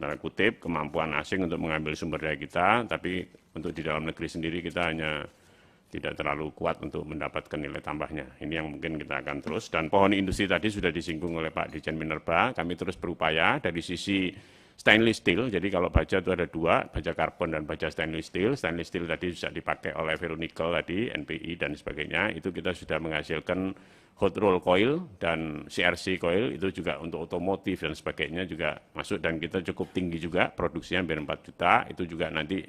tanda kutip, kemampuan asing untuk mengambil sumber daya kita, tapi untuk di dalam negeri sendiri kita hanya tidak terlalu kuat untuk mendapatkan nilai tambahnya. Ini yang mungkin kita akan terus. Dan pohon industri tadi sudah disinggung oleh Pak Dirjen Minerba, kami terus berupaya dari sisi stainless steel. Jadi kalau baja itu ada dua, baja karbon dan baja stainless steel. Stainless steel tadi bisa dipakai oleh ferronikel tadi, NPI dan sebagainya. Itu kita sudah menghasilkan hot roll coil dan CRC coil, itu juga untuk otomotif dan sebagainya juga masuk, dan kita cukup tinggi juga produksinya hampir 4 juta. Itu juga nanti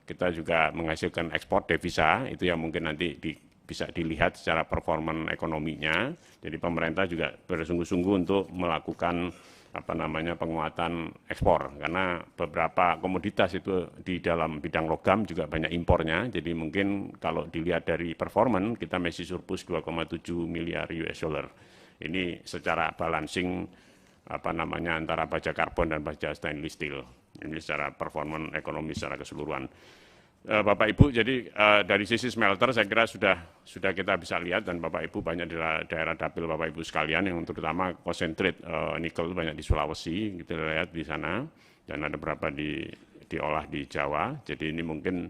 kita juga menghasilkan ekspor devisa, itu yang mungkin nanti bisa dilihat secara performan ekonominya. Jadi pemerintah juga bersungguh-sungguh untuk melakukan penguatan ekspor, karena beberapa komoditas itu di dalam bidang logam juga banyak impornya. Jadi mungkin kalau dilihat dari performan kita masih surplus 2,7 miliar US dollar. Ini secara balancing antara baja karbon dan baja stainless steel. Ini secara performan ekonomi secara keseluruhan. Bapak Ibu, jadi dari sisi smelter saya kira sudah kita bisa lihat, dan Bapak Ibu banyak di daerah dapil Bapak Ibu sekalian yang terutama konsentrate nikel banyak di Sulawesi, kita lihat di sana, dan ada beberapa diolah di Jawa. Jadi ini mungkin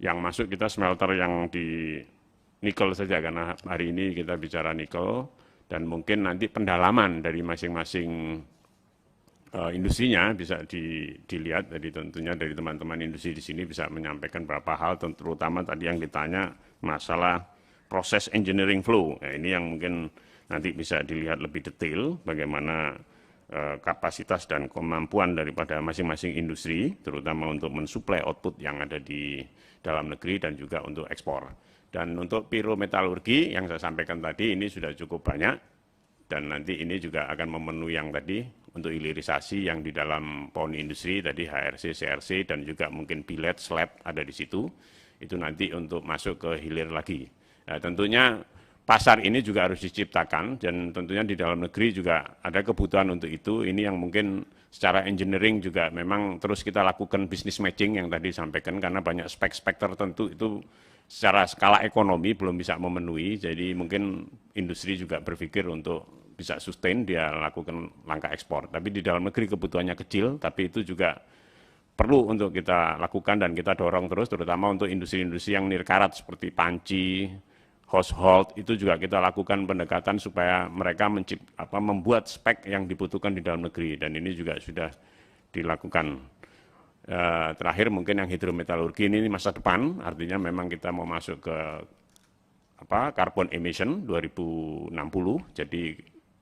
yang masuk kita smelter yang di nikel saja, karena hari ini kita bicara nikel, dan mungkin nanti pendalaman dari masing-masing industrinya bisa dilihat. Jadi tentunya dari teman-teman industri di sini bisa menyampaikan beberapa hal, terutama tadi yang ditanya masalah proses engineering flow. Ini yang mungkin nanti bisa dilihat lebih detail bagaimana kapasitas dan kemampuan daripada masing-masing industri, terutama untuk mensuplai output yang ada di dalam negeri dan juga untuk ekspor. Dan untuk pyrometalurgi yang saya sampaikan tadi ini sudah cukup banyak, dan nanti ini juga akan memenuhi yang tadi untuk hilirisasi yang di dalam pohon industri tadi, HRC, CRC, dan juga mungkin billet, slab ada di situ. Itu nanti untuk masuk ke hilir lagi. Nah, tentunya pasar ini juga harus diciptakan, dan tentunya di dalam negeri juga ada kebutuhan untuk itu. Ini yang mungkin secara engineering juga memang terus kita lakukan business matching yang tadi disampaikan, karena banyak spek-spek tertentu itu secara skala ekonomi belum bisa memenuhi. Jadi mungkin industri juga berpikir untuk bisa sustain, dia lakukan langkah ekspor. Tapi di dalam negeri kebutuhannya kecil, tapi itu juga perlu untuk kita lakukan dan kita dorong terus, terutama untuk industri-industri yang nirkarat seperti panci, household, itu juga kita lakukan pendekatan supaya mereka membuat spek yang dibutuhkan di dalam negeri, dan ini juga sudah dilakukan. Terakhir mungkin yang hidrometalurgi ini masa depan, artinya memang kita mau masuk ke carbon emission 2060, jadi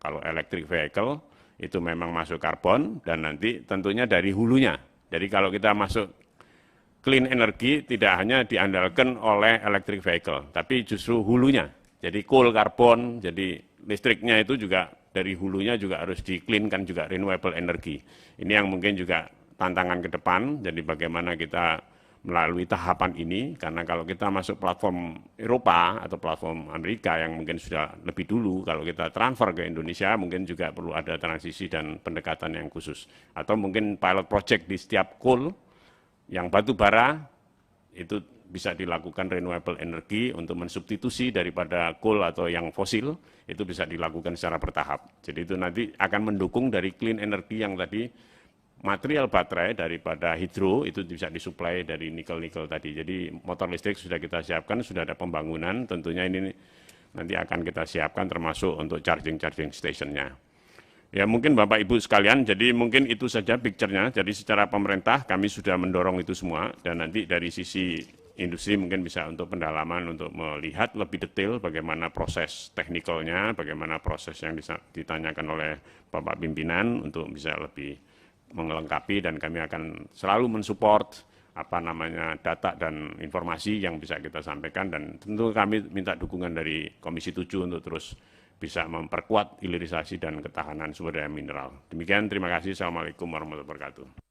kalau electric vehicle itu memang masuk karbon, dan nanti tentunya dari hulunya. Jadi kalau kita masuk clean energy tidak hanya diandalkan oleh electric vehicle, tapi justru hulunya. Jadi coal karbon, jadi listriknya itu juga dari hulunya juga harus di-clean-kan juga, renewable energy. Ini yang mungkin juga tantangan ke depan, jadi bagaimana kita melalui tahapan ini, karena kalau kita masuk platform Eropa atau platform Amerika yang mungkin sudah lebih dulu, kalau kita transfer ke Indonesia mungkin juga perlu ada transisi dan pendekatan yang khusus. Atau mungkin pilot project di setiap coal yang batu bara itu bisa dilakukan renewable energy untuk mensubstitusi daripada coal atau yang fosil, itu bisa dilakukan secara bertahap. Jadi itu nanti akan mendukung dari clean energy yang tadi, material baterai daripada hidro itu bisa disuplai dari nikel-nikel tadi. Jadi motor listrik sudah kita siapkan, sudah ada pembangunan, tentunya ini nanti akan kita siapkan termasuk untuk charging stationnya. Ya mungkin Bapak Ibu sekalian, jadi mungkin itu saja picture-nya. Jadi secara pemerintah kami sudah mendorong itu semua, dan nanti dari sisi industri mungkin bisa untuk pendalaman, untuk melihat lebih detail bagaimana proses teknikalnya, bagaimana proses yang ditanyakan oleh Bapak Pimpinan untuk bisa lebih melengkapi, dan kami akan selalu mensupport data dan informasi yang bisa kita sampaikan, dan tentu kami minta dukungan dari Komisi 7 untuk terus bisa memperkuat hilirisasi dan ketahanan sumber daya mineral. Demikian, terima kasih. Assalamualaikum warahmatullahi wabarakatuh.